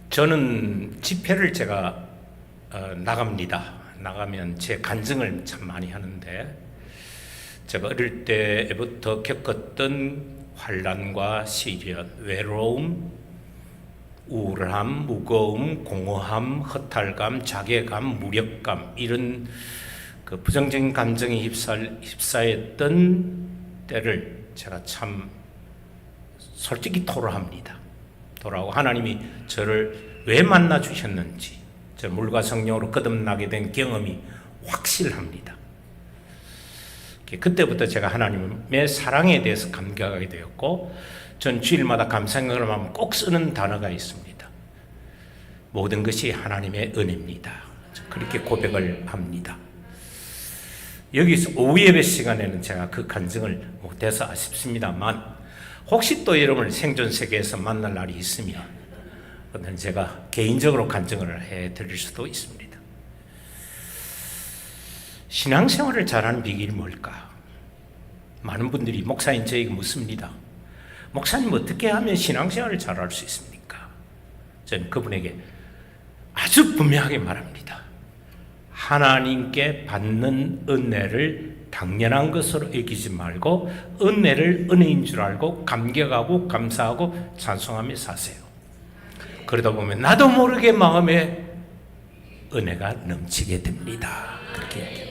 저는 집회를 제가 나갑니다. 나가면 제 간증을 참 많이 하는데, 제가 어릴 때부터 겪었던 환난과 시련, 외로움, 우울함, 무거움, 공허함, 허탈감, 자괴감, 무력감, 이런 그 부정적인 감정에 휩싸였던 때를 제가 참 솔직히 토로합니다. 토로하고 하나님이 저를 왜 만나 주셨는지, 저 물과 성령으로 거듭나게 된 경험이 확실합니다. 그때부터 제가 하나님의 사랑에 대해서 감격하게 되었고, 전 주일마다 감사경을 하면 꼭 쓰는 단어가 있습니다. 모든 것이 하나님의 은혜입니다. 그렇게 고백을 합니다. 여기서 오후 예배 시간에는 제가 그 간증을 못해서 아쉽습니다만, 혹시 또 여러분을 생존 세계에서 만날 날이 있으면 그건 제가 개인적으로 간증을 해드릴 수도 있습니다. 신앙생활을 잘하는 비결이 뭘까? 많은 분들이 목사님 저에게 묻습니다. 목사님 어떻게 하면 신앙생활을 잘할 수 있습니까? 저는 그분에게 아주 분명하게 말합니다. 하나님께 받는 은혜를 당연한 것으로 여기지 말고 은혜를 은혜인 줄 알고 감격하고 감사하고 찬송하며 사세요. 그러다 보면 나도 모르게 마음에 은혜가 넘치게 됩니다. 그렇게 얘기합니다.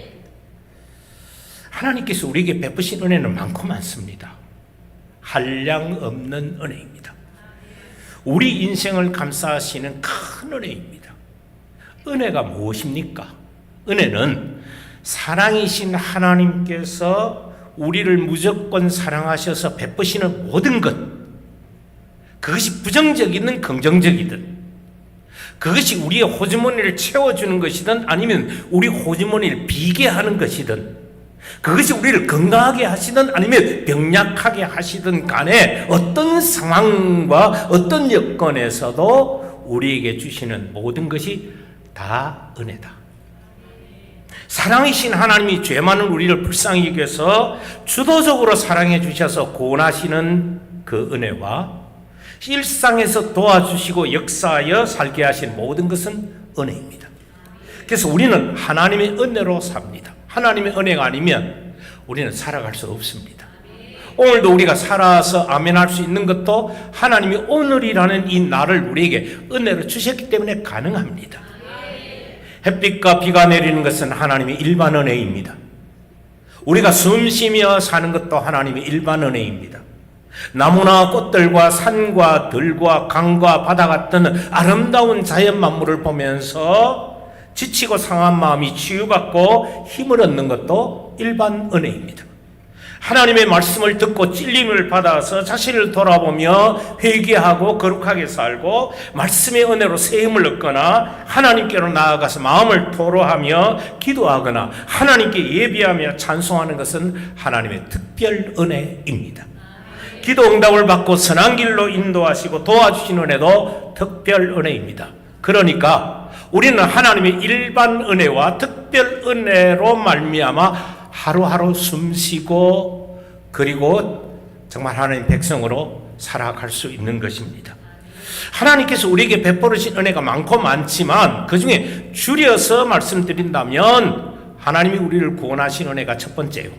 하나님께서 우리에게 베푸신 은혜는 많고 많습니다. 한량 없는 은혜입니다. 우리 인생을 감싸시는 큰 은혜입니다. 은혜가 무엇입니까? 은혜는 사랑이신 하나님께서 우리를 무조건 사랑하셔서 베푸시는 모든 것, 그것이 부정적이든 긍정적이든, 그것이 우리의 호주머니를 채워주는 것이든 아니면 우리 호주머니를 비게 하는 것이든, 그것이 우리를 건강하게 하시든 아니면 병약하게 하시든 간에 어떤 상황과 어떤 여건에서도 우리에게 주시는 모든 것이 다 은혜다. 사랑이신 하나님이 죄 많은 우리를 불쌍히 여겨서 주도적으로 사랑해 주셔서 구원하시는 그 은혜와 일상에서 도와주시고 역사하여 살게 하신 모든 것은 은혜입니다. 그래서 우리는 하나님의 은혜로 삽니다. 하나님의 은혜가 아니면 우리는 살아갈 수 없습니다. 오늘도 우리가 살아서 아멘할 수 있는 것도 하나님이 오늘이라는 이 날을 우리에게 은혜로 주셨기 때문에 가능합니다. 햇빛과 비가 내리는 것은 하나님의 일반 은혜입니다. 우리가 숨쉬며 사는 것도 하나님의 일반 은혜입니다. 나무나 꽃들과 산과 들과 강과 바다 같은 아름다운 자연 만물을 보면서 지치고 상한 마음이 치유받고 힘을 얻는 것도 일반 은혜입니다. 하나님의 말씀을 듣고 찔림을 받아서 자신을 돌아보며 회개하고 거룩하게 살고 말씀의 은혜로 새 힘을 얻거나 하나님께로 나아가서 마음을 토로하며 기도하거나 하나님께 예비하며 찬송하는 것은 하나님의 특별 은혜입니다. 기도 응답을 받고 선한 길로 인도하시고 도와주시는 은혜도 특별 은혜입니다. 그러니까 우리는 하나님의 일반 은혜와 특별 은혜로 말미암아 하루하루 숨쉬고 그리고 정말 하나님 백성으로 살아갈 수 있는 것입니다. 하나님께서 우리에게 베풀으신 은혜가 많고 많지만 그 중에 줄여서 말씀드린다면 하나님이 우리를 구원하신 은혜가 첫 번째요.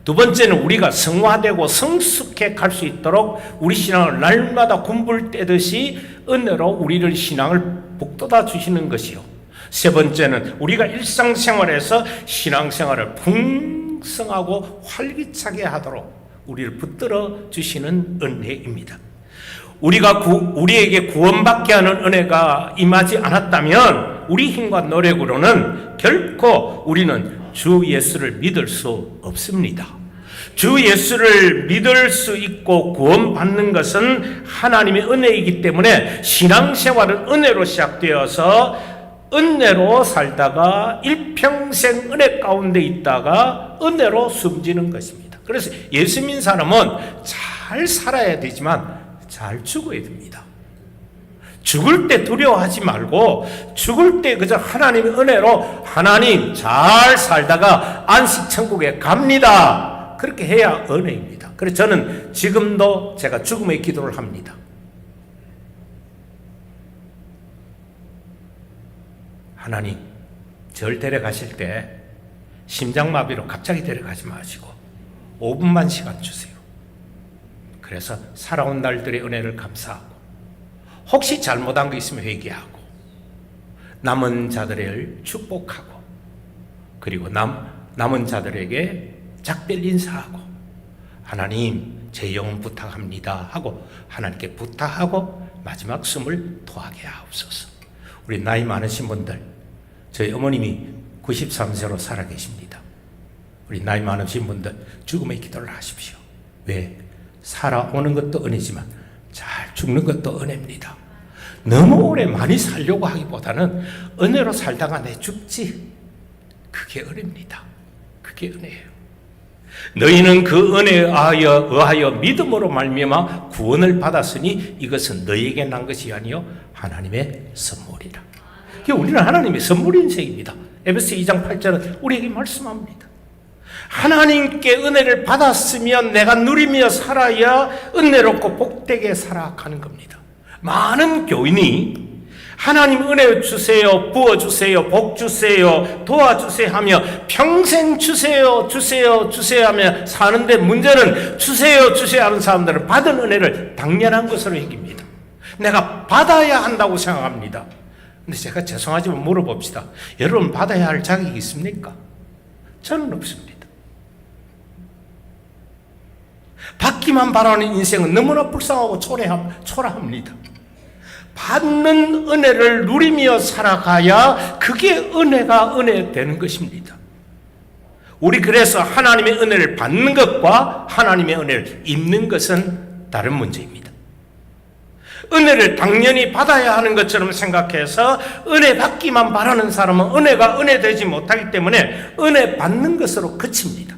두 번째는 우리가 성화되고 성숙해 갈 수 있도록 우리 신앙을 날마다 군불 떼듯이 은혜로 우리를 신앙을 북돋아 주시는 것이요. 세 번째는 우리가 일상생활에서 신앙생활을 풍성하고 활기차게 하도록 우리를 붙들어 주시는 은혜입니다. 우리에게 구원받게 하는 은혜가 임하지 않았다면 우리 힘과 노력으로는 결코 우리는 주 예수를 믿을 수 없습니다. 주 예수를 믿을 수 있고 구원받는 것은 하나님의 은혜이기 때문에 신앙생활은 은혜로 시작되어서 은혜로 살다가 일평생 은혜 가운데 있다가 은혜로 숨지는 것입니다. 그래서 예수 믿는 사람은 잘 살아야 되지만 잘 죽어야 됩니다. 죽을 때 두려워하지 말고 죽을 때 그저 하나님의 은혜로 하나님 잘 살다가 안식천국에 갑니다. 그렇게 해야 은혜입니다. 그래서 저는 지금도 제가 죽음의 기도를 합니다. 하나님, 절 데려가실 때 심장마비로 갑자기 데려가지 마시고 5분만 시간 주세요. 그래서 살아온 날들의 은혜를 감사하고, 혹시 잘못한 거 있으면 회개하고, 남은 자들을 축복하고, 그리고 남은 자들에게 작별 인사하고, 하나님 제 영혼 부탁합니다 하고 하나님께 부탁하고 마지막 숨을 토하게 하옵소서. 우리 나이 많으신 분들, 저희 어머님이 93세로 살아계십니다. 우리 나이 많으신 분들 죽음의 기도를 하십시오. 왜? 살아오는 것도 은혜지만 잘 죽는 것도 은혜입니다. 너무 오래 많이 살려고 하기보다는 은혜로 살다가 내 죽지, 그게 은혜입니다. 그게 은혜예요. 너희는 그 은혜에 의하여 믿음으로 말미암아 구원을 받았으니 이것은 너희에게 난 것이 아니요 하나님의 선물이라. 우리는 하나님의 선물 인생입니다. 에베소 2장 8절은 우리에게 말씀합니다. 하나님께 은혜를 받았으면 내가 누리며 살아야 은혜롭고 복되게 살아가는 겁니다. 많은 교인이 하나님 은혜 주세요, 부어주세요, 복 주세요, 도와주세요 하며 평생 주세요, 주세요, 주세요 하며 사는데, 문제는 주세요, 주세요 하는 사람들은 받은 은혜를 당연한 것으로 여깁니다. 내가 받아야 한다고 생각합니다. 근데 제가 죄송하지만 물어봅시다. 여러분 받아야 할 자격이 있습니까? 저는 없습니다. 받기만 바라는 인생은 너무나 불쌍하고 초라합니다. 받는 은혜를 누리며 살아가야 그게 은혜가 은혜 되는 것입니다. 우리 그래서 하나님의 은혜를 받는 것과 하나님의 은혜를 입는 것은 다른 문제입니다. 은혜를 당연히 받아야 하는 것처럼 생각해서 은혜 받기만 바라는 사람은 은혜가 은혜 되지 못하기 때문에 은혜 받는 것으로 그칩니다.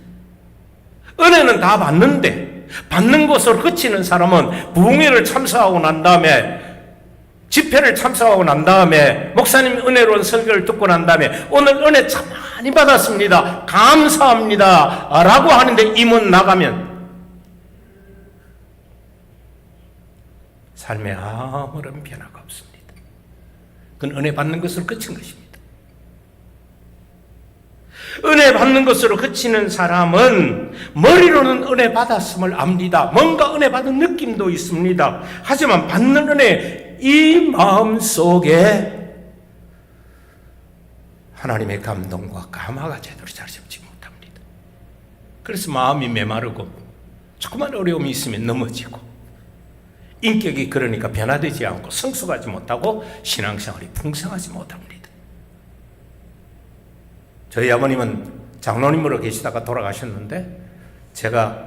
은혜는 다 받는데 받는 것으로 그치는 사람은 부흥회를 참석하고 난 다음에, 집회를 참석하고 난 다음에, 목사님 은혜로운 설교를 듣고 난 다음에 오늘 은혜 참 많이 받았습니다, 감사합니다 라고 하는데 이 문 나가면 삶에 아무런 변화가 없습니다. 그건 은혜 받는 것으로 그친 것입니다. 은혜 받는 것으로 그치는 사람은 머리로는 은혜 받았음을 압니다. 뭔가 은혜 받은 느낌도 있습니다. 하지만 받는 은혜, 이 마음속에 하나님의 감동과 감화가 제대로 자리 잡지 못합니다. 그래서 마음이 메마르고 조그만 어려움이 있으면 넘어지고, 인격이 그러니까 변화되지 않고 성숙하지 못하고 신앙생활이 풍성하지 못합니다. 저희 아버님은 장로님으로 계시다가 돌아가셨는데 제가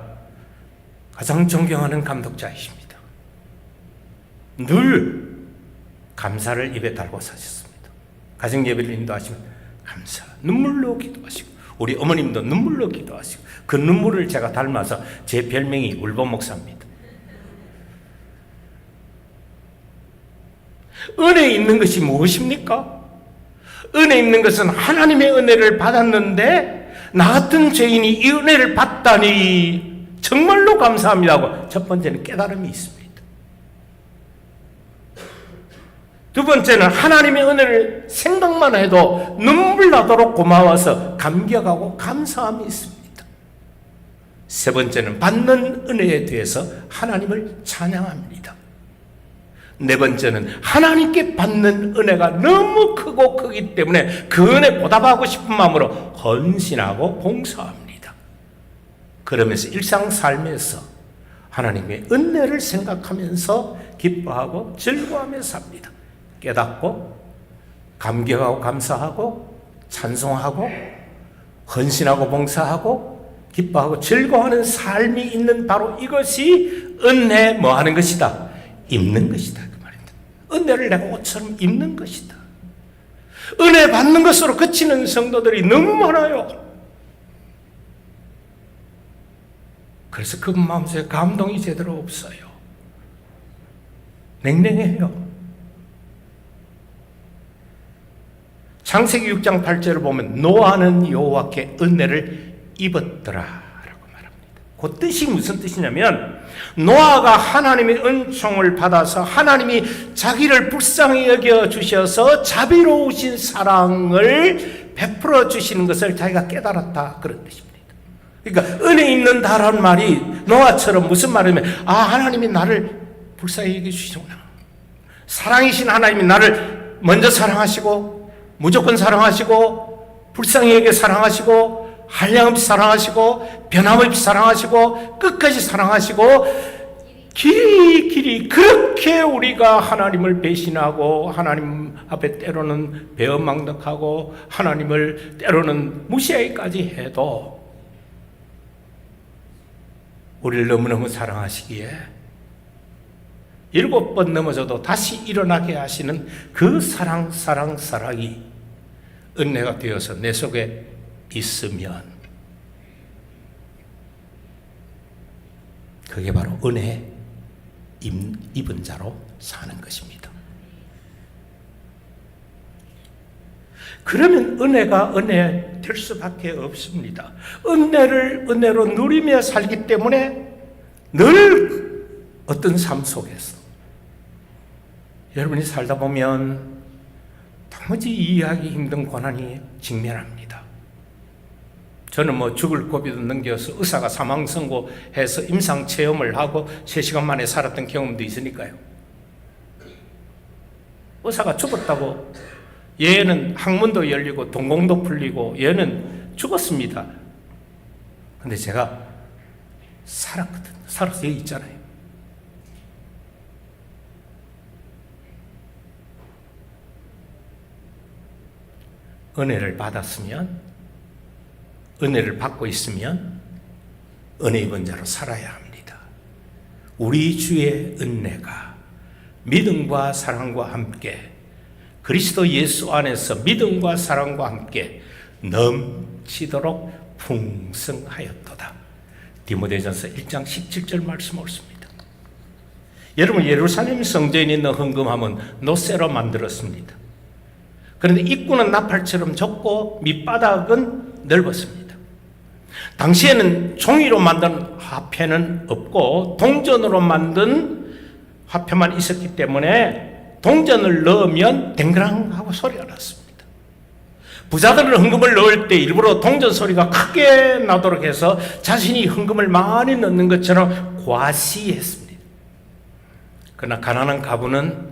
가장 존경하는 감독자이십니다. 늘 감사를 입에 달고 사셨습니다. 가정예배를 인도하시면 감사, 눈물로 기도하시고, 우리 어머님도 눈물로 기도하시고, 그 눈물을 제가 닮아서 제 별명이 울보 목사입니다. 은혜 있는 것이 무엇입니까? 은혜 있는 것은 하나님의 은혜를 받았는데 나 같은 죄인이 이 은혜를 받다니 정말로 감사합니다 하고, 첫 번째는 깨달음이 있습니다. 두 번째는 하나님의 은혜를 생각만 해도 눈물 나도록 고마워서 감격하고 감사함이 있습니다. 세 번째는 받는 은혜에 대해서 하나님을 찬양합니다. 네 번째는 하나님께 받는 은혜가 너무 크기 때문에 그 은혜 보답하고 싶은 마음으로 헌신하고 봉사합니다. 그러면서 일상 삶에서 하나님의 은혜를 생각하면서 기뻐하고 즐거워하며 삽니다. 깨닫고 감격하고 감사하고 찬송하고 헌신하고 봉사하고 기뻐하고 즐거워하는 삶이 있는 바로 이것이 은혜 뭐 하는 것이다? 입는 것이다, 그 말입니다. 은혜를 내가 옷처럼 입는 것이다. 은혜 받는 것으로 그치는 성도들이 너무 많아요. 그래서 그 마음속에 감동이 제대로 없어요. 냉랭해요. 창세기 6장 8절을 보면 노아는 여호와께 은혜를 입었더라 라고 말합니다. 그 뜻이 무슨 뜻이냐면 노아가 하나님의 은총을 받아서 하나님이 자기를 불쌍히 여겨 주셔서 자비로우신 사랑을 베풀어 주시는 것을 자기가 깨달았다, 그런 뜻입니다. 그러니까 은혜 있는 다라는 말이 노아처럼 무슨 말이냐면 하나님이 나를 불쌍히 여겨 주시구나, 사랑이신 하나님이 나를 먼저 사랑하시고 무조건 사랑하시고 불쌍히 여겨 사랑하시고 한량없이 사랑하시고 변함없이 사랑하시고 끝까지 사랑하시고 길이 그렇게 우리가 하나님을 배신하고 하나님 앞에 때로는 배은망덕하고 하나님을 때로는 무시하기까지 해도 우리를 너무너무 사랑하시기에 7번 넘어져도 다시 일어나게 하시는 그 사랑이 은혜가 되어서 내 속에 있으면 그게 바로 은혜 입은 자로 사는 것입니다. 그러면 은혜가 은혜 될 수밖에 없습니다. 은혜를 은혜로 누리며 살기 때문에 늘 어떤 삶 속에서 여러분이 살다 보면 도무지 이해하기 힘든 고난이 직면합니다. 저는 죽을 고비도 넘겨서 의사가 사망 선고해서 임상 체험을 하고 3시간 만에 살았던 경험도 있으니까요. 의사가 죽었다고 얘는 항문도 열리고 동공도 풀리고 얘는 죽었습니다. 근데 제가 살았거든요. 살아서 여기 있잖아요. 은혜를 받았으면, 은혜를 받고 있으면 은혜 입은 자로 살아야 합니다. 우리 주의 은혜가 믿음과 사랑과 함께 그리스도 예수 안에서 믿음과 사랑과 함께 넘치도록 풍성하였도다. 디모데전서 1장 17절 말씀 옳습니다. 여러분, 예루살렘 성전에 있는 헌금함은 노쇠로 만들었습니다. 그런데 입구는 나팔처럼 좁고 밑바닥은 넓었습니다. 당시에는 종이로 만든 화폐는 없고 동전으로 만든 화폐만 있었기 때문에 동전을 넣으면 댕그랑하고 소리가 났습니다. 부자들은 헌금을 넣을 때 일부러 동전 소리가 크게 나도록 해서 자신이 헌금을 많이 넣는 것처럼 과시했습니다. 그러나 가난한 가부는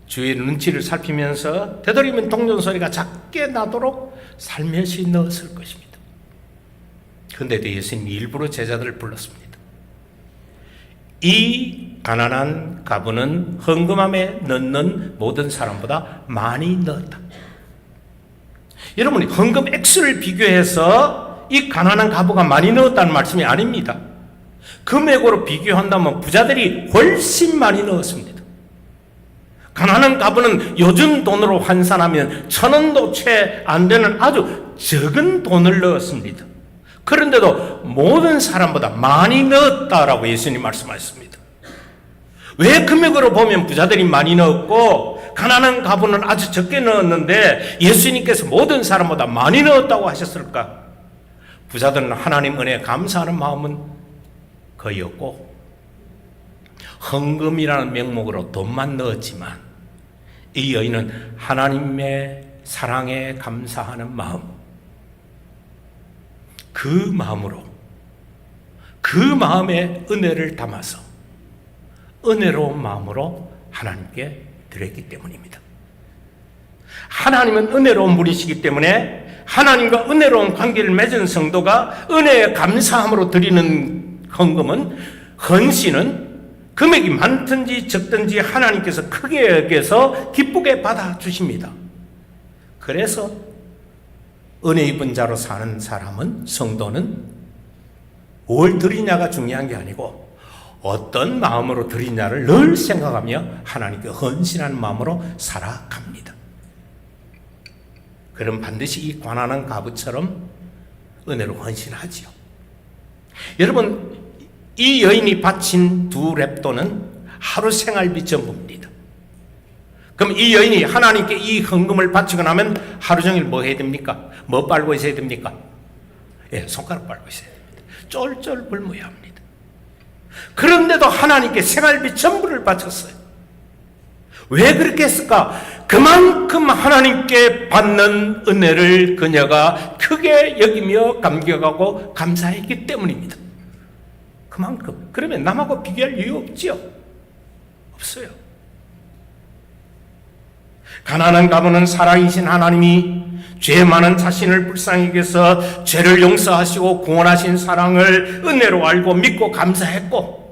주의 눈치를 살피면서 되도록이면 동전 소리가 작게 나도록 살며시 넣었을 것입니다. 그런데도 예수님이 일부러 제자들을 불렀습니다. 이 가난한 가부는 헌금함에 넣는 모든 사람보다 많이 넣었다. 여러분이 헌금 액수를 비교해서 이 가난한 가부가 많이 넣었다는 말씀이 아닙니다. 금액으로 비교한다면 부자들이 훨씬 많이 넣었습니다. 가난한 가부는 요즘 돈으로 환산하면 1,000원도 채 안 되는 아주 적은 돈을 넣었습니다. 그런데도 모든 사람보다 많이 넣었다라고 예수님 말씀하셨습니다. 왜 금액으로 보면 부자들이 많이 넣었고 가난한 가부는 아주 적게 넣었는데 예수님께서 모든 사람보다 많이 넣었다고 하셨을까? 부자들은 하나님 은혜에 감사하는 마음은 거의 없고 헌금이라는 명목으로 돈만 넣었지만 이 여인은 하나님의 사랑에 감사하는 마음, 그 마음으로 그 마음에 은혜를 담아서 은혜로운 마음으로 하나님께 드렸기 때문입니다. 하나님은 은혜로운 분이시기 때문에 하나님과 은혜로운 관계를 맺은 성도가 은혜에 감사함으로 드리는 헌금은, 헌신은 금액이 많든지 적든지 하나님께서 크게 여겨서 기쁘게 받아주십니다. 그래서 은혜 입은 자로 사는 사람은, 성도는 뭘 드리냐가 중요한 게 아니고 어떤 마음으로 드리냐를 늘 생각하며 하나님께 헌신하는 마음으로 살아갑니다. 그럼 반드시 이 가난한 가부처럼 은혜로 헌신하지요. 여러분, 이 여인이 바친 2렙돈은 하루 생활비 전부입니다. 그럼 이 여인이 하나님께 이 헌금을 바치고 나면 하루 종일 뭐 해야 됩니까? 뭐 빨고 있어야 됩니까? 손가락 빨고 있어야 됩니다. 쫄쫄 굶어야 합니다. 그런데도 하나님께 생활비 전부를 바쳤어요. 왜 그렇게 했을까? 그만큼 하나님께 받는 은혜를 그녀가 크게 여기며 감격하고 감사했기 때문입니다. 그만큼. 그러면 남하고 비교할 이유 없지요? 없어요. 가난한 가문은 살아계신 하나님이 죄 많은 자신을 불쌍히 여겨서 죄를 용서하시고 구원하신 사랑을 은혜로 알고 믿고 감사했고,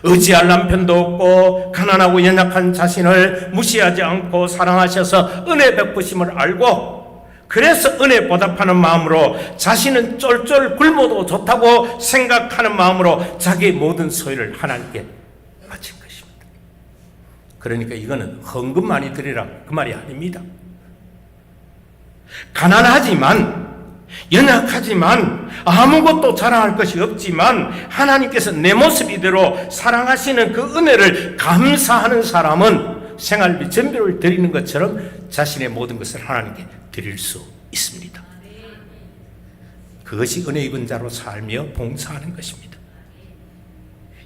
의지할 남편도 없고 가난하고 연약한 자신을 무시하지 않고 사랑하셔서 은혜 베푸심을 알고, 그래서 은혜 보답하는 마음으로 자신은 쫄쫄 굶어도 좋다고 생각하는 마음으로 자기의 모든 소유를 하나님께 바친 것입니다. 그러니까 이거는 헌금 많이 드리라 그 말이 아닙니다. 가난하지만, 연약하지만, 아무것도 자랑할 것이 없지만 하나님께서 내 모습 이대로 사랑하시는 그 은혜를 감사하는 사람은 생활비 전비를 드리는 것처럼 자신의 모든 것을 하나님께 드릴 수 있습니다. 그것이 은혜 입은 자로 살며 봉사하는 것입니다.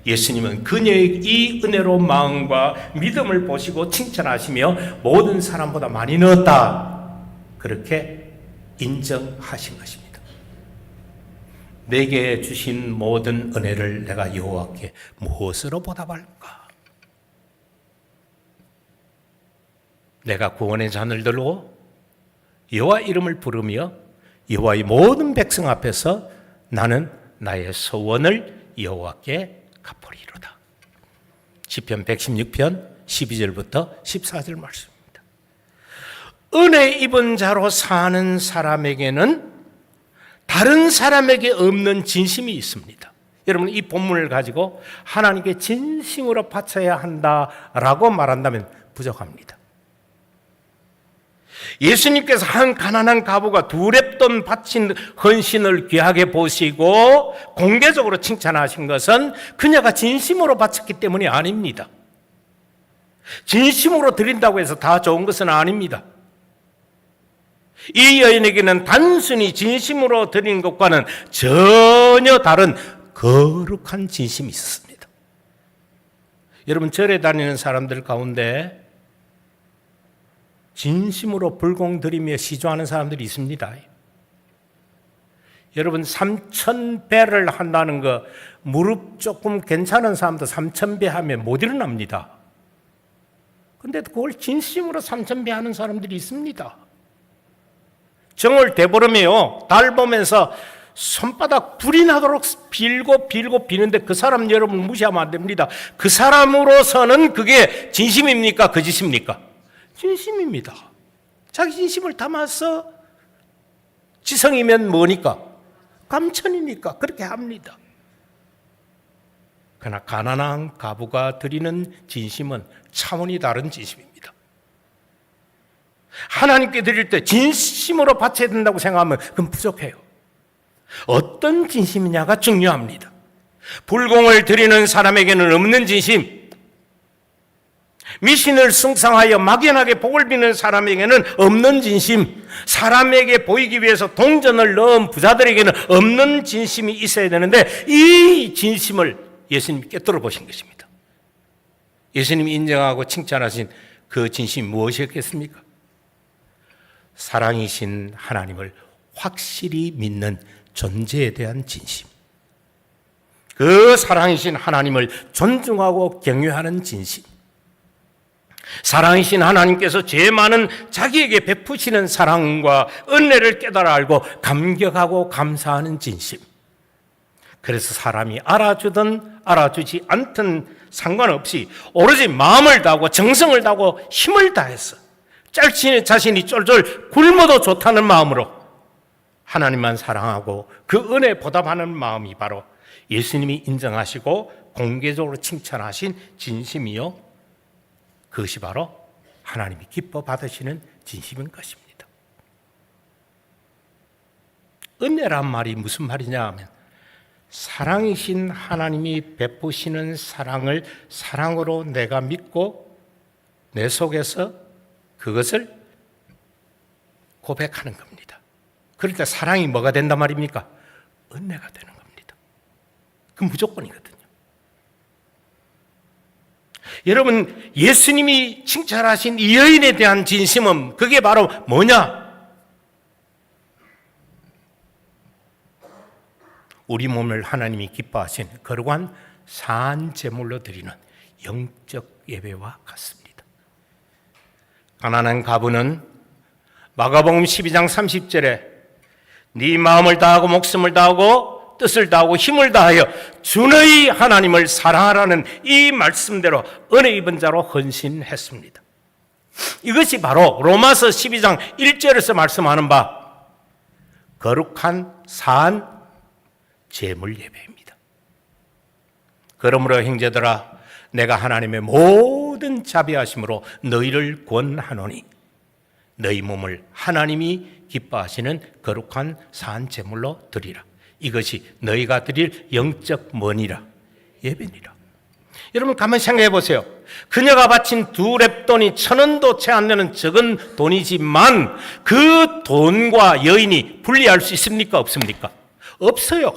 예수님은 그녀의 이 은혜로운 마음과 믿음을 보시고 칭찬하시며 모든 사람보다 많이 넣었다, 그렇게 인정하신 것입니다. 내게 주신 모든 은혜를 내가 여호와께 무엇으로 보답할까? 내가 구원의 잔을 들고 여호와 이름을 부르며 여호와의 모든 백성 앞에서 나는 나의 소원을 여호와께 갚으리로다. 시편 116편 12절부터 14절 말씀. 은혜 입은 자로 사는 사람에게는 다른 사람에게 없는 진심이 있습니다. 여러분, 이 본문을 가지고 하나님께 진심으로 바쳐야 한다라고 말한다면 부족합니다. 예수님께서 한 가난한 과부가 두 렙돈 바친 헌신을 귀하게 보시고 공개적으로 칭찬하신 것은 그녀가 진심으로 바쳤기 때문이 아닙니다. 진심으로 드린다고 해서 다 좋은 것은 아닙니다. 이 여인에게는 단순히 진심으로 드린 것과는 전혀 다른 거룩한 진심이 있었습니다. 여러분, 절에 다니는 사람들 가운데 진심으로 불공 드리며 시조하는 사람들이 있습니다. 여러분, 3,000배를 한다는 거, 무릎 조금 괜찮은 사람도 3,000배 하면 못 일어납니다. 근데 그걸 진심으로 3,000배 하는 사람들이 있습니다. 정월 대보름에요, 달 보면서 손바닥 불이 나도록 빌고 비는데 그 사람 여러분 무시하면 안 됩니다. 그 사람으로서는 그게 진심입니까? 거짓입니까? 진심입니다. 자기 진심을 담아서 지성이면 뭐니까? 감천이니까 그렇게 합니다. 그러나 가난한 과부가 드리는 진심은 차원이 다른 진심입니다. 하나님께 드릴 때 진심으로 바쳐야 된다고 생각하면 그건 부족해요. 어떤 진심이냐가 중요합니다. 불공을 드리는 사람에게는 없는 진심, 미신을 숭상하여 막연하게 복을 비는 사람에게는 없는 진심, 사람에게 보이기 위해서 동전을 넣은 부자들에게는 없는 진심이 있어야 되는데, 이 진심을 예수님이 꿰뚫어 보신 것입니다. 예수님이 인정하고 칭찬하신 그 진심이 무엇이었겠습니까? 사랑이신 하나님을 확실히 믿는 존재에 대한 진심, 그 사랑이신 하나님을 존중하고 경외하는 진심, 사랑이신 하나님께서 죄 많은 자기에게 베푸시는 사랑과 은혜를 깨달아 알고 감격하고 감사하는 진심. 그래서 사람이 알아주든 알아주지 않든 상관없이 오로지 마음을 다하고 정성을 다하고 힘을 다해서 자신이 쫄쫄 굶어도 좋다는 마음으로 하나님만 사랑하고 그 은혜 보답하는 마음이 바로 예수님이 인정하시고 공개적으로 칭찬하신 진심이요, 그것이 바로 하나님이 기뻐 받으시는 진심인 것입니다. 은혜란 말이 무슨 말이냐 하면, 사랑이신 하나님이 베푸시는 사랑을 사랑으로 내가 믿고 내 속에서 그것을 고백하는 겁니다. 그럴 때 사랑이 뭐가 된단 말입니까? 은혜가 되는 겁니다. 그건 무조건이거든요. 여러분, 예수님이 칭찬하신 이 여인에 대한 진심은 그게 바로 뭐냐? 우리 몸을 하나님이 기뻐하신 거룩한 산 제물로 드리는 영적 예배와 같습니다. 가난한 과부는 마가복음 12장 30절에 네 마음을 다하고 목숨을 다하고 뜻을 다하고 힘을 다하여 주너희 하나님을 사랑하라는 이 말씀대로 은혜 입은 자로 헌신했습니다. 이것이 바로 로마서 12장 1절에서 말씀하는 바 거룩한 산 제물 예배입니다. 그러므로 형제들아, 내가 하나님의 모든 자비하심으로 너희를 권하노니 너희 몸을 하나님이 기뻐하시는 거룩한 산 제물로 드리라. 이것이 너희가 드릴 영적 머니라, 예배니라. 여러분 가만히 생각해 보세요. 그녀가 바친 2렙돈이 1,000원도 채 안 되는 적은 돈이지만 그 돈과 여인이 분리할 수 있습니까? 없습니까? 없어요.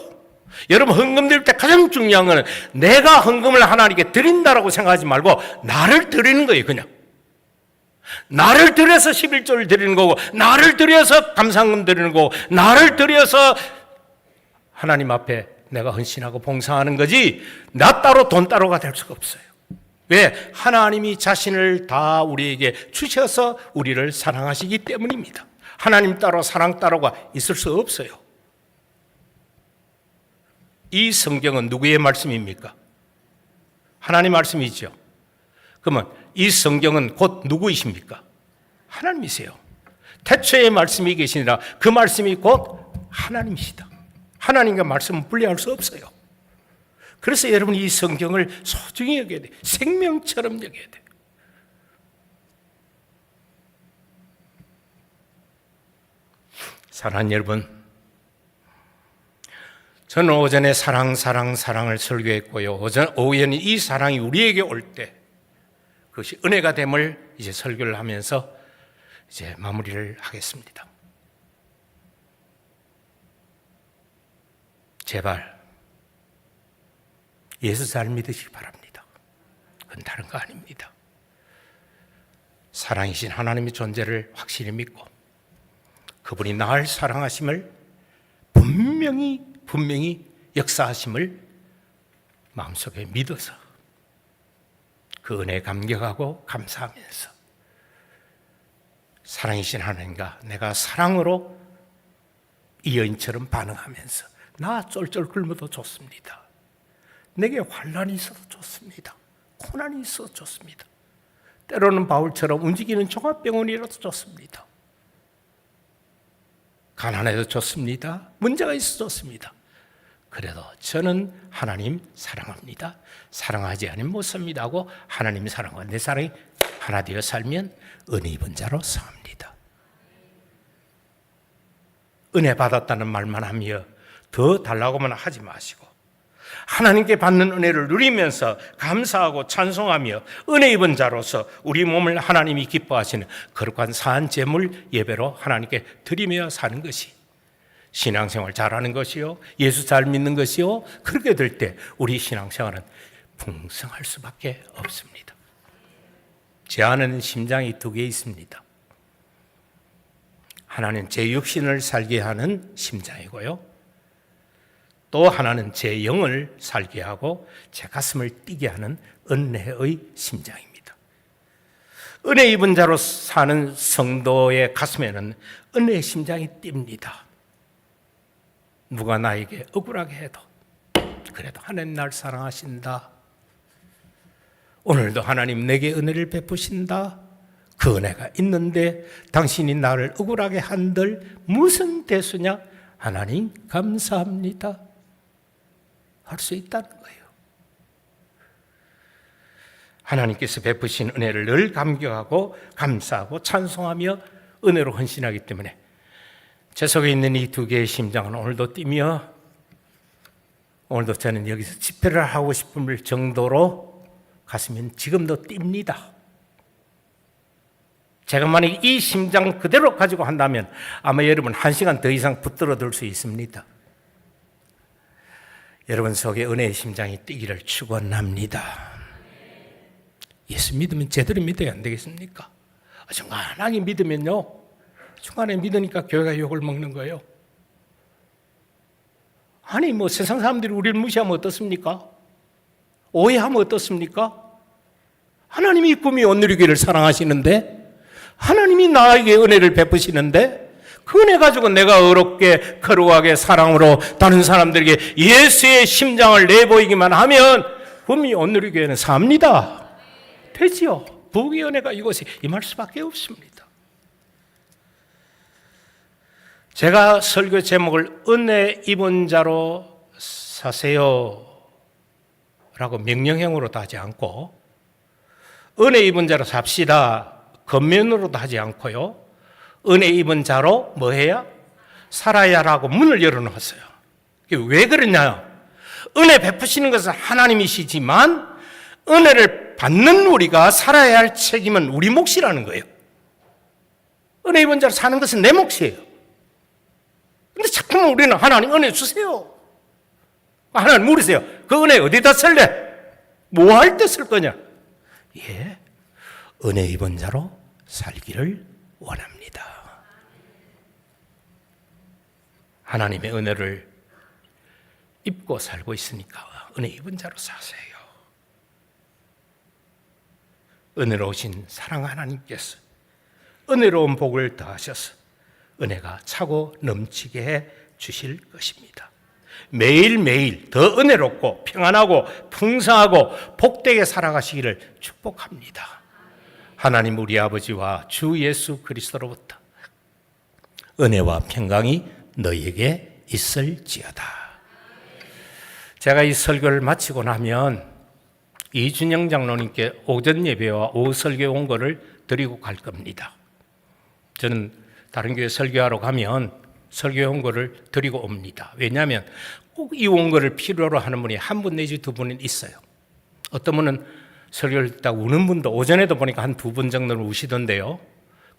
여러분, 헌금 드릴 때 가장 중요한 것은 내가 헌금을 하나님께 드린다라고 생각하지 말고 나를 드리는 거예요. 그냥 나를 드려서 11조를 드리는 거고, 나를 드려서 감사헌금 드리는 거고, 나를 드려서 하나님 앞에 내가 헌신하고 봉사하는 거지, 나 따로 돈 따로가 될 수가 없어요. 왜? 하나님이 자신을 다 우리에게 주셔서 우리를 사랑하시기 때문입니다. 하나님 따로 사랑 따로가 있을 수 없어요. 이 성경은 누구의 말씀입니까? 하나님 말씀이죠. 그러면 이 성경은 곧 누구이십니까? 하나님이세요. 태초의 말씀이 계시니라 그 말씀이 곧 하나님이시다. 하나님과 말씀은 분리할 수 없어요. 그래서 여러분 이 성경을 소중히 여겨야 돼요. 생명처럼 여겨야 돼요. 사랑하는 여러분, 저는 오전에 사랑을 설교했고요. 오후에는 이 사랑이 우리에게 올 때 그것이 은혜가 됨을 이제 설교를 하면서 이제 마무리를 하겠습니다. 제발 예수 잘 믿으시기 바랍니다. 그건 다른 거 아닙니다. 사랑이신 하나님의 존재를 확실히 믿고 그분이 나를 사랑하심을 분명히 역사하심을 마음속에 믿어서 그 은혜에 감격하고 감사하면서 사랑이신 하나님과 내가 사랑으로 이 여인처럼 반응하면서 나 쫄쫄 굶어도 좋습니다. 내게 환난이 있어도 좋습니다. 고난이 있어도 좋습니다. 때로는 바울처럼 움직이는 종합병원이라도 좋습니다. 가난해도 좋습니다. 문제가 있어도 좋습니다. 그래도 저는 하나님 사랑합니다. 사랑하지 않으면 못 삽니다 하고 하나님 사랑과 내 사랑이 하나 되어 살면 은혜 입은 자로 삽니다. 은혜 받았다는 말만 하며 더 달라고만 하지 마시고 하나님께 받는 은혜를 누리면서 감사하고 찬송하며 은혜 입은 자로서 우리 몸을 하나님이 기뻐하시는 거룩한 산 제물 예배로 하나님께 드리며 사는 것이 신앙생활 잘하는 것이요, 예수 잘 믿는 것이요, 그렇게 될 때 우리 신앙생활은 풍성할 수밖에 없습니다. 제 안에는 심장이 2개 있습니다. 하나는 제 육신을 살게 하는 심장이고요, 또 하나는 제 영을 살게 하고 제 가슴을 뛰게 하는 은혜의 심장입니다. 은혜 입은 자로 사는 성도의 가슴에는 은혜의 심장이 뜁니다. 누가 나에게 억울하게 해도 그래도 하나님 날 사랑하신다. 오늘도 하나님 내게 은혜를 베푸신다. 그 은혜가 있는데 당신이 나를 억울하게 한들 무슨 대수냐? 하나님 감사합니다. 할 수 있다는 거예요. 하나님께서 베푸신 은혜를 늘 감격하고 감사하고 찬송하며 은혜로 헌신하기 때문에 제 속에 있는 이 2개의 심장은 오늘도 뛰며 오늘도 저는 여기서 집회를 하고 싶을 정도로 가슴은 지금도 뜁니다. 제가 만약 이 심장 그대로 가지고 한다면 아마 여러분 1시간 더 이상 붙들어 둘 수 있습니다. 여러분 속에 은혜의 심장이 뛰기를 축원합니다. 예수 믿으면 제대로 믿어야 안 되겠습니까? 중간하게 믿으면요, 중간에 믿으니까 교회가 욕을 먹는 거예요. 아니 뭐 세상 사람들이 우리를 무시하면 어떻습니까? 오해하면 어떻습니까? 하나님이 꿈이 온누리교회를 사랑하시는데, 하나님이 나에게 은혜를 베푸시는데, 그 은혜 가지고 내가 어렵게 거룩하게 사랑으로 다른 사람들에게 예수의 심장을 내보이기만 하면 꿈이 온누리교회는 삽니다. 되지요. 부흥의 은혜가 이곳에 임할 수밖에 없습니다. 제가 설교 제목을 은혜 입은 자로 사세요 라고 명령형으로도 하지 않고, 은혜 입은 자로 삽시다 겉면으로도 하지 않고요, 은혜 입은 자로 뭐 해야? 살아야 라고 문을 열어놓았어요. 왜 그러냐? 은혜 베푸시는 것은 하나님이시지만 은혜를 받는 우리가 살아야 할 책임은 우리 몫이라는 거예요. 은혜 입은 자로 사는 것은 내 몫이에요. 근데 자꾸만 우리는 하나님 은혜 주세요, 하나님 물으세요. 그 은혜 어디다 쓸래? 뭐 할 때 쓸 거냐? 예, 은혜 입은 자로 살기를 원합니다. 하나님의 은혜를 입고 살고 있으니까 은혜 입은 자로 사세요. 은혜로우신 사랑 하나님께서 은혜로운 복을 더하셔서 은혜가 차고 넘치게 해 주실 것입니다. 매일매일 더 은혜롭고 평안하고 풍성하고 복되게 살아가시기를 축복합니다. 하나님 우리 아버지와 주 예수 그리스도로부터 은혜와 평강이 너희에게 있을지어다. 제가 이 설교를 마치고 나면 이준영 장로님께 오전 예배와 오후 설교 원고를 드리고 갈 겁니다. 저는 다른 교회 설교하러 가면 설교 원고를 드리고 옵니다. 왜냐하면 꼭 이 원고를 필요로 하는 분이 한 분 내지 두 분은 있어요. 어떤 분은 설교를 듣다 우는 분도, 오전에도 보니까 한 두 분 정도는 우시던데요.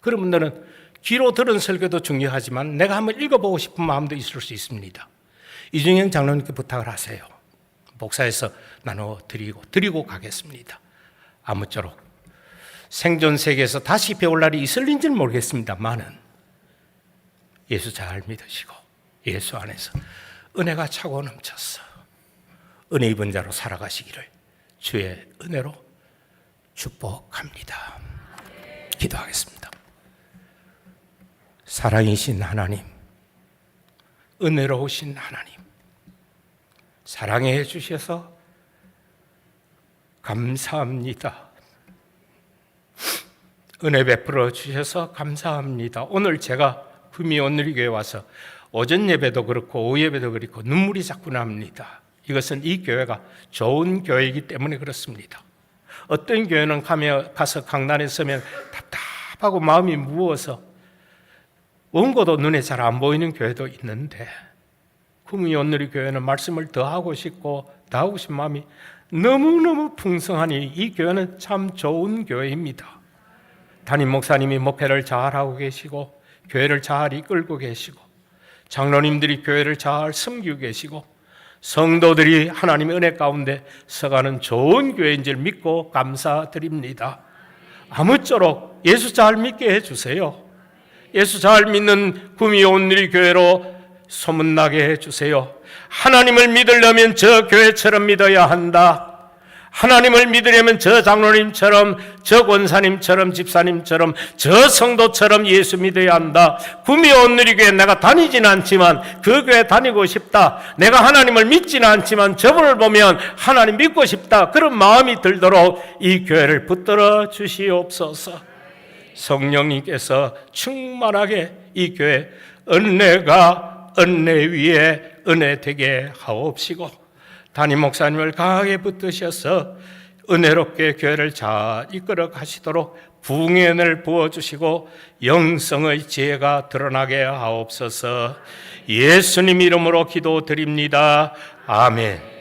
그런 분들은 귀로 들은 설교도 중요하지만 내가 한번 읽어보고 싶은 마음도 있을 수 있습니다. 이준영 장로님께 부탁을 하세요. 목사에서 나눠 드리고 가겠습니다. 아무쪼록 생존 세계에서 다시 배울 날이 있을는지는 모르겠습니다만은 예수 잘 믿으시고 예수 안에서 은혜가 차고 넘쳐서 은혜 입은 자로 살아가시기를 주의 은혜로 축복합니다. 기도하겠습니다. 사랑이신 하나님, 은혜로우신 하나님, 사랑해 주셔서 감사합니다. 은혜 베풀어 주셔서 감사합니다. 오늘 제가 품위 온누리교회 와서 오전 예배도 그렇고 오후 예배도 그렇고 눈물이 자꾸 납니다. 이것은 이 교회가 좋은 교회이기 때문에 그렇습니다. 어떤 교회는 가서 강단에 서면 답답하고 마음이 무거워서 원고도 눈에 잘 안 보이는 교회도 있는데, 품위 온누리교회는 말씀을 더 하고 싶고 더 하고 싶은 마음이 너무너무 풍성하니 이 교회는 참 좋은 교회입니다. 담임 목사님이 목회를 잘하고 계시고 교회를 잘 이끌고 계시고 장로님들이 교회를 잘 섬기고 계시고 성도들이 하나님의 은혜 가운데 서가는 좋은 교회인 줄 믿고 감사드립니다. 아무쪼록 예수 잘 믿게 해주세요. 예수 잘 믿는 품위 온누리교회로 소문나게 해주세요. 하나님을 믿으려면 저 교회처럼 믿어야 한다. 하나님을 믿으려면 저 장로님처럼, 저 권사님처럼, 집사님처럼, 저 성도처럼 예수 믿어야 한다. 품위 온누리교회 내가 다니지는 않지만 그 교회 다니고 싶다. 내가 하나님을 믿지는 않지만 저분을 보면 하나님 믿고 싶다. 그런 마음이 들도록 이 교회를 붙들어 주시옵소서. 성령님께서 충만하게 이 교회 은혜가 은혜 위에 은혜 되게 하옵시고, 담임 목사님을 강하게 붙드셔서 은혜롭게 교회를 잘 이끌어 가시도록 부흥의 은혜를 부어주시고 영성의 지혜가 드러나게 하옵소서. 예수님 이름으로 기도드립니다. 아멘.